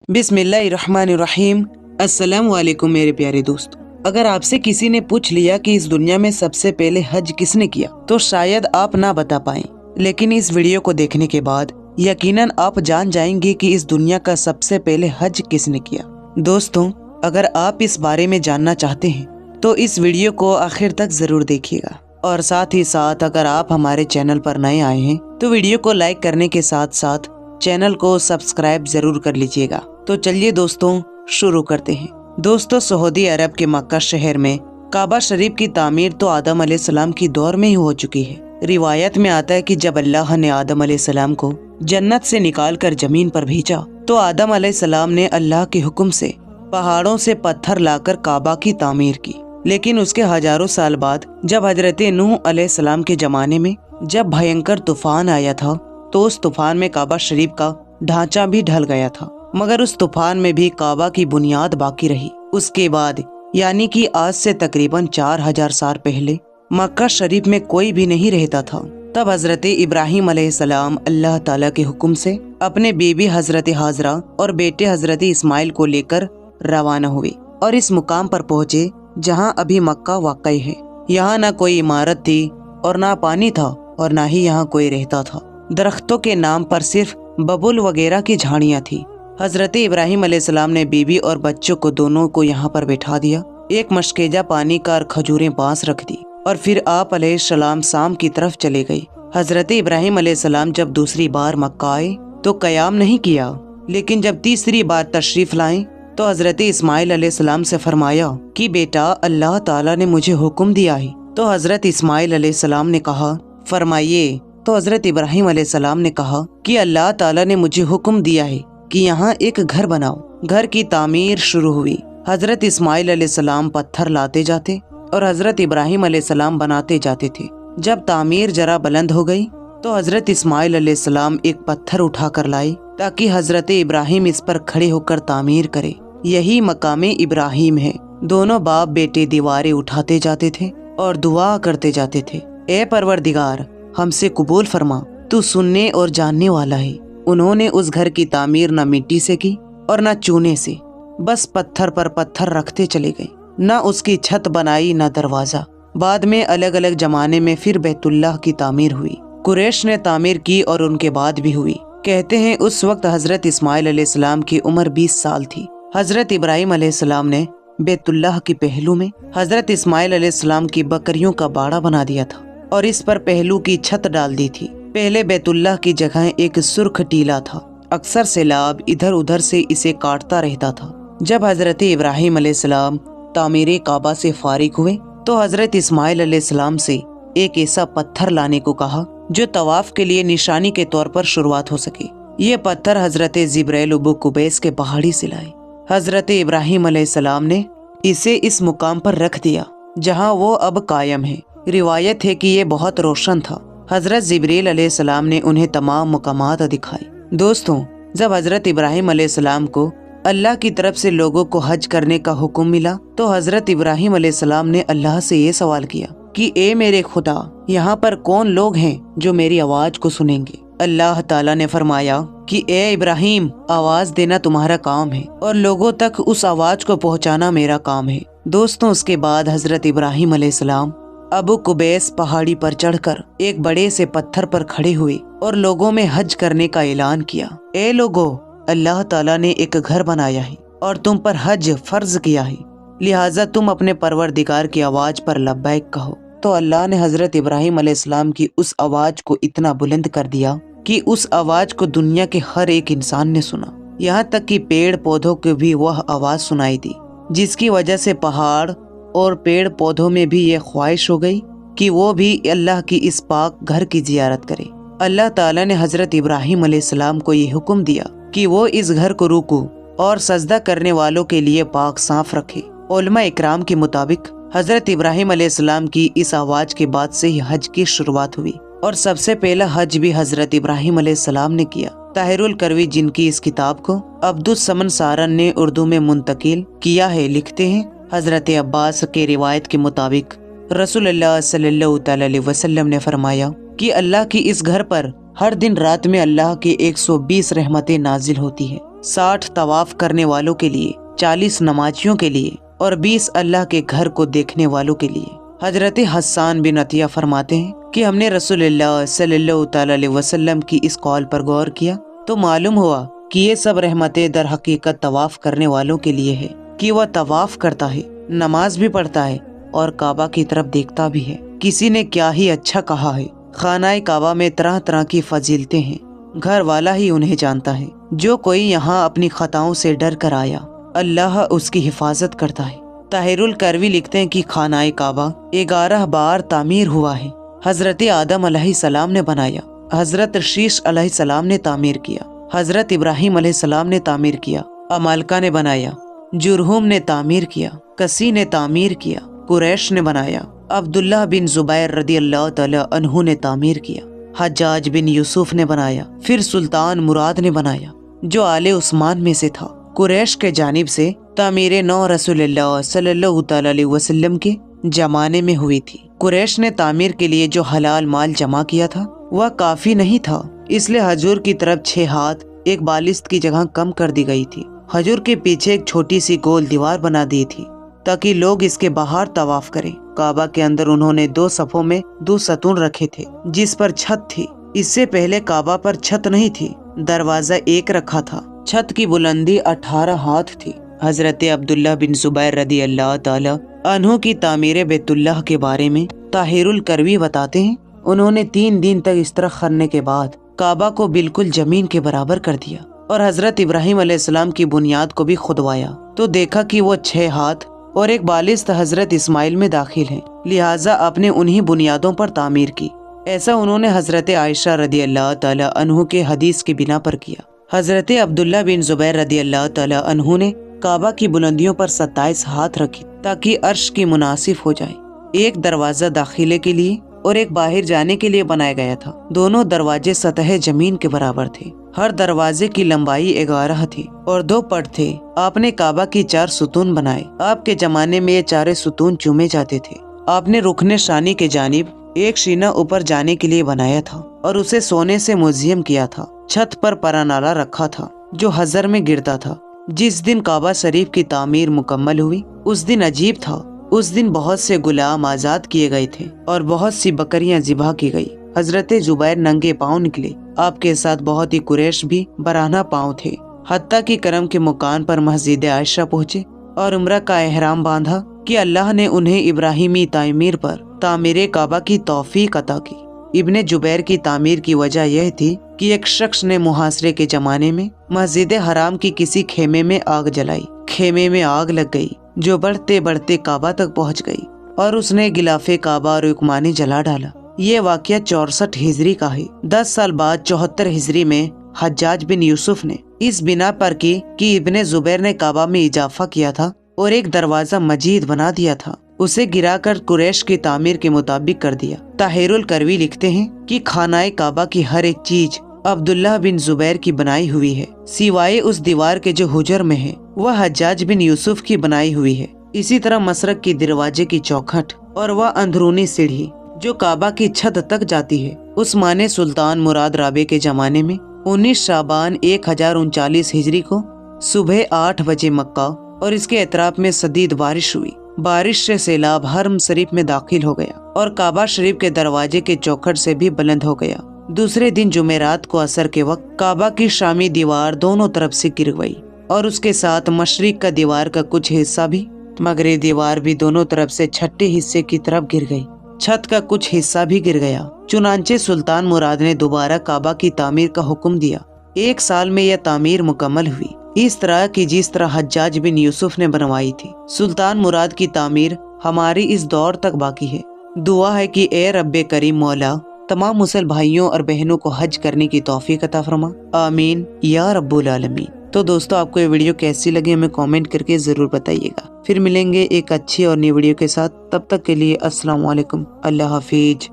बिस्मिल्लाहिर्रहमानिर्रहीम। अस्सलाम वालेकुम मेरे प्यारे दोस्त। अगर आपसे किसी ने पूछ लिया कि इस दुनिया में सबसे पहले हज किसने किया तो शायद आप ना बता पाएं, लेकिन इस वीडियो को देखने के बाद यकीनन आप जान जाएंगे कि इस दुनिया का सबसे पहले हज किसने किया। दोस्तों, अगर आप इस बारे में जानना चाहते हैं तो इस वीडियो को आखिर तक जरूर देखिएगा, और साथ ही साथ अगर आप हमारे चैनल पर नए आए हैं तो वीडियो को लाइक करने के साथ साथ चैनल को सब्सक्राइब जरूर कर लीजिएगा। तो चलिए दोस्तों, शुरू करते हैं। दोस्तों, सऊदी अरब के मक्का शहर में काबा शरीफ की तामीर तो आदम अलैहिस्सलाम की दौर में ही हो चुकी है। रिवायत में आता है कि जब अल्लाह ने आदम अलैहिस्सलाम को जन्नत से निकालकर जमीन पर भेजा तो आदम अलैहिस्सलाम ने अल्लाह के हुक्म से पहाड़ों से पत्थर लाकर काबा की तामीर की। लेकिन उसके हजारों साल बाद जब हजरत नूह अलैहिस्सलाम के जमाने में जब भयंकर तूफान आया था तो उस तूफान में काबा शरीफ का ढांचा भी ढल गया था, मगर उस तूफान में भी काबा की बुनियाद बाकी रही। उसके बाद यानी कि आज से तकरीबन 4000 साल पहले मक्का शरीफ में कोई भी नहीं रहता था। तब हजरत इब्राहिम अलैहिस्सलाम अल्लाह ताला के हुक्म से अपने बीबी हजरत हाजरा और बेटे हजरत इस्माइल को लेकर रवाना हुए और इस मुकाम पर पहुँचे जहाँ अभी मक्का वाक़ है। यहाँ न कोई इमारत थी और ना पानी था और ना ही यहाँ कोई रहता था। दरख्तों के नाम पर सिर्फ बबुल वगैरह की झाड़ियाँ थी। हजरत इब्राहिम अलैहिस्सलाम ने बीबी और बच्चों को दोनों को यहाँ पर बैठा दिया, एक मशकेजा पानी का और खजूरें बांस रख दी और फिर आप अलैहिस्सलाम शाम की तरफ चले गए। हजरत इब्राहिम अलैहिस्सलाम जब दूसरी बार मक्का आए तो कयाम नहीं किया, लेकिन जब तीसरी बार तशरीफ लाए तो हजरत इस्माइल अलैहिस्सलाम से फरमाया कि बेटा, अल्लाह ताला ने मुझे हुक्म दिया है। तो हजरत इस्माइल अलैहिस्सलाम ने कहा, फरमाइए। तो हजरत इब्राहिम अलैहिस्सलाम ने कहा कि अल्लाह ताला ने मुझे हुक्म दिया है कि यहाँ एक घर बनाओ। घर की तामीर शुरू हुई। हजरत इस्माइल अलैहिस्सलाम पत्थर लाते जाते और हजरत इब्राहिम अलैहिस्सलाम बनाते जाते थे। जब तामीर जरा बुलंद हो गई तो हजरत इस्माइल अलैहिस्सलाम एक पत्थर उठा कर लाए ताकि हजरत इब्राहिम इस पर खड़े होकर तामीर करे। यही मकामे इब्राहिम है। दोनों बाप बेटे दीवारें उठाते जाते थे और दुआ करते जाते थे, ए परवरदिगार, हमसे कबूल फरमा, तू सुनने और जानने वाला है। उन्होंने उस घर की तामीर न मिट्टी से की और न चूने से, बस पत्थर पर पत्थर रखते चले गए। न उसकी छत बनाई न दरवाजा। बाद में अलग अलग जमाने में फिर बैतुल्लाह की तामीर हुई। कुरैश ने तामीर की और उनके बाद भी हुई। कहते हैं उस वक्त हजरत इस्माइल अलैहिस्सलाम की उम्र 20 साल थी। हजरत इब्राहिम अलैहिस्सलाम ने बैतुल्लाह के पहलू में हजरत इस्माइल अलैहिस्सलाम की बकरियों का बाड़ा बना दिया था और इस पर पहलू की छत डाल दी थी। पहले बैतुल्लाह की जगह एक सुर्ख टीला था। अक्सर सैलाब इधर उधर से इसे काटता रहता था। जब हजरत इब्राहिम अलैहिस्सलाम तामीर काबा से फारिग हुए तो हजरत इस्माइल अलैहिस्सलाम से एक ऐसा पत्थर लाने को कहा जो तवाफ के लिए निशानी के तौर पर शुरुआत हो सके। ये पत्थर हजरत जिब्राइल अबू कुबैस के पहाड़ी से लाए। हजरत इब्राहिम अलैहिस्सलाम ने इसे इस मुकाम पर रख दिया जहाँ वो अब कायम है। रिवायत है कि ये बहुत रोशन था। हजरत जिब्रील अलैहिस्सलाम ने उन्हें तमाम मुकामात दिखाए। दोस्तों, जब हजरत इब्राहिम अलैहिस्सलाम को अल्लाह की तरफ से लोगों को हज करने का हुक्म मिला तो हजरत इब्राहिम अलैहिस्सलाम ने अल्लाह से ये सवाल किया कि ए मेरे खुदा, यहाँ पर कौन लोग हैं जो मेरी आवाज को सुनेंगे। अल्लाह ताला ने फरमाया कि ए इब्राहिम, आवाज देना तुम्हारा काम है और लोगों तक उस आवाज को पहुँचाना मेरा काम है। दोस्तों, उसके बाद हजरत इब्राहिम अलैहिस्सलाम अबू कुबैस पहाड़ी पर चढ़कर एक बड़े से पत्थर पर खड़े हुए और लोगों में हज करने का ऐलान किया। ए लोगो, अल्लाह ताला ने एक घर बनाया है और तुम पर हज फर्ज किया है, लिहाजा तुम अपने परवरदिगार की आवाज पर लब्बैक कहो। तो अल्लाह ने हजरत इब्राहिम अलैहिस्सलाम की उस आवाज को इतना बुलंद कर दिया कि उस आवाज को दुनिया के हर एक इंसान ने सुना। यहाँ तक कि पेड़ पौधों को भी वह आवाज सुनाई दी, जिसकी वजह से पहाड़ और पेड़ पौधों में भी ये ख्वाहिश हो गई कि वो भी अल्लाह की इस पाक घर की जियारत करे। अल्लाह ताला ने हजरत इब्राहिम अलैहिस्सलाम को ये हुक्म दिया कि वो इस घर को रुकू और सजदा करने वालों के लिए पाक साफ रखे। उलमा इकराम के मुताबिक हजरत इब्राहिम अलैहिस्सलाम की इस आवाज के बाद से ही हज की शुरुआत हुई और सबसे पहला हज भी हजरत इब्राहिम अलैहिस्सलाम ने किया। ताहिरुल करवी, जिनकी इस किताब को अब्दुस समन सारन ने उर्दू में मुंतकिल किया है, लिखते हैं हजरत अब्बास के रिवायत के मुताबिक रसूलुल्लाह सल्लल्लाहु अलैहि वसल्लम ने फरमाया कि अल्लाह की इस घर पर हर दिन रात में अल्लाह की 120 रहमतें नाजिल होती है। 60 तवाफ करने वालों के लिए, 40 नमाजियों के लिए और 20 अल्लाह के घर को देखने वालों के लिए। हजरत हसन बिन अतिया फरमाते हैं कि हमने रसूलुल्लाह सल्लल्लाहु अलैहि वसल्लम की इस कॉल पर गौर किया तो मालूम हुआ कि ये सब रहमतें दर हकीकत तवाफ करने वालों के लिए है कि वह तवाफ करता है, नमाज भी पढ़ता है और काबा की तरफ देखता भी है। किसी ने क्या ही अच्छा कहा है, खानाए काबा में तरह तरह की फजीलतें हैं, घर वाला ही उन्हें जानता है। जो कोई यहाँ अपनी खताओं से डर कर आया, अल्लाह उसकी हिफाजत करता है। ताहिरुल करवी लिखते हैं कि खानाए काबा 11 बार तामीर हुआ है। हजरत आदम अलैहिस्सलाम ने बनाया, हजरत शीश अलैहिस्सलाम ने तामीर किया, हजरत इब्राहिम अलैहिस्सलाम ने तामीर किया, अमालका ने बनाया, जुरहुम ने तामीर किया, कसी ने तामीर किया, कुरैश ने बनाया, अब्दुल्लाह बिन जुबैर रदी अल्लाह तआला अन्हु ने तामीर किया, हज्जाज बिन यूसुफ ने बनाया, फिर सुल्तान मुराद ने बनाया जो आले उस्मान में से था। कुरैश के जानिब से तामीर नौ रसूलुल्लाह सल्लल्लाहु अलैहि वसल्लम के जमाने में हुई थी। कुरैश ने तामीर के लिए जो हलाल माल जमा किया था वह काफी नहीं था, इसलिए हजूर की तरफ 6 हाथ एक बालिस्त की जगह कम कर दी गई थी। हजूर के पीछे एक छोटी सी गोल दीवार बना दी थी ताकि लोग इसके बाहर तवाफ करें। काबा के अंदर उन्होंने 2 सफों में 2 सतून रखे थे जिस पर छत थी। इससे पहले काबा पर छत नहीं थी, दरवाजा एक रखा था। छत की बुलंदी 18 हाथ थी। हजरत अब्दुल्लाह बिन जुबैर रदी अल्लाह ताला अन्हु की तामीर बैतुल्लाह के बारे में ताहिरुल करवी बताते हैं, उन्होंने 3 दिन तक इस तरह करने के बाद काबा को बिल्कुल जमीन के बराबर कर दिया और हजरत इब्राहिम अलैहिस्सलाम की बुनियाद को भी खुदवाया तो देखा कि वो 6 हाथ और एक बालिस्त हजरत इस्माइल में दाखिल हैं, लिहाजा आपने उन्हीं बुनियादों पर तामीर की। ऐसा उन्होंने हजरत आयशा रदी अल्लाह ताला अन्हु के हदीस की बिना पर किया। हजरत अब्दुल्लाह बिन जुबैर रदी अल्लाह ताला अन्हु ने काबा की बुलंदियों पर 27 हाथ रखी ताकि अर्श की मुनासिफ हो जाए। एक दरवाजा दाखिले के लिए और एक बाहर जाने के लिए बनाया गया था। दोनों दरवाजे सतह जमीन के बराबर थे। हर दरवाजे की लंबाई 11 थी और 2 पट थे। आपने काबा की 4 सुतून बनाए। आपके जमाने में ये 4 सुतून चूमे जाते थे। आपने रुकने शानी के जानिब एक शीना ऊपर जाने के लिए बनाया था और उसे सोने से मुज़य्यम किया था। छत पर परानाला रखा था जो हजर में गिरता था। जिस दिन काबा शरीफ की तामीर मुकम्मल हुई उस दिन अजीब था। उस दिन बहुत से गुलाम आजाद किए गए थे और बहुत सी बकरियां ज़िबा की गई। हजरत जुबैर नंगे पाँव निकले। आपके साथ बहुत ही कुरैश भी बराना पाँव थे। हत्ता की करम के मुकाम पर मस्जिद आयशा पहुँचे और उम्रा का एहराम बांधा कि अल्लाह ने उन्हें इब्राहिमी तामीर पर तामीर काबा की तौफीक अता की। इब्ने जुबैर की तामीर की वजह यह थी कि एक शख्स ने मुहासरे के जमाने में मस्जिद हराम की किसी खेमे में आग जलाई। खेमे में आग लग गई जो बढ़ते बढ़ते काबा तक पहुंच गई और उसने गिलाफे काबा और रुकमानी जला डाला। ये वाकया 64 हिजरी का है। 10 साल बाद 74 हिजरी में हज्जाज बिन यूसुफ ने इस बिना पर की कि इब्ने जुबैर ने काबा में इजाफा किया था और एक दरवाजा मजीद बना दिया था, उसे गिराकर कुरैश की तामीर के मुताबिक कर दिया। ताहिरुल करवी लिखते हैं कि खानाए काबा की हर एक चीज अब्दुल्लाह बिन जुबैर की बनाई हुई है, सिवाय उस दीवार के जो हुजर में है वह हज्जाज बिन यूसुफ की बनाई हुई है। इसी तरह मशरक की दरवाजे की चौखट और वह अंदरूनी सीढ़ी जो काबा की छत तक जाती है, उस्माने सुल्तान मुराद राबे के जमाने में 19 शाबान 1039 हिजरी को सुबह 8 बजे मक्का और इसके एतराफ में शदीद बारिश हुई। बारिश से सैलाब हरम शरीफ में दाखिल हो गया और काबा शरीफ के दरवाजे के चौखट से भी बुलंद हो गया। दूसरे दिन जुमेरात को असर के वक्त काबा की शामी दीवार दोनों तरफ से गिर गई और उसके साथ मशरिक का दीवार का कुछ हिस्सा भी, मगरी दीवार भी दोनों तरफ से छठे हिस्से की तरफ गिर गई। छत का कुछ हिस्सा भी गिर गया। चुनांचे सुल्तान मुराद ने दोबारा काबा की तामीर का हुक्म दिया। 1 साल में यह तामीर मुकम्मल हुई, इस तरह की जिस तरह हज्जाज बिन यूसुफ ने बनवाई थी। सुल्तान मुराद की तामीर हमारी इस दौर तक बाकी है। दुआ है कि ए रब्बे करीम मौला तमाम मुसल भाइयों और बहनों को हज करने की तौफीक अता फरमा, आमीन या रब्बुल आलमीन। तो दोस्तों, आपको ये वीडियो कैसी लगी हमें कमेंट करके जरूर बताइएगा। फिर मिलेंगे एक अच्छी और नई वीडियो के साथ। तब तक के लिए अस्सलाम वालेकुम, अल्लाह हाफिज।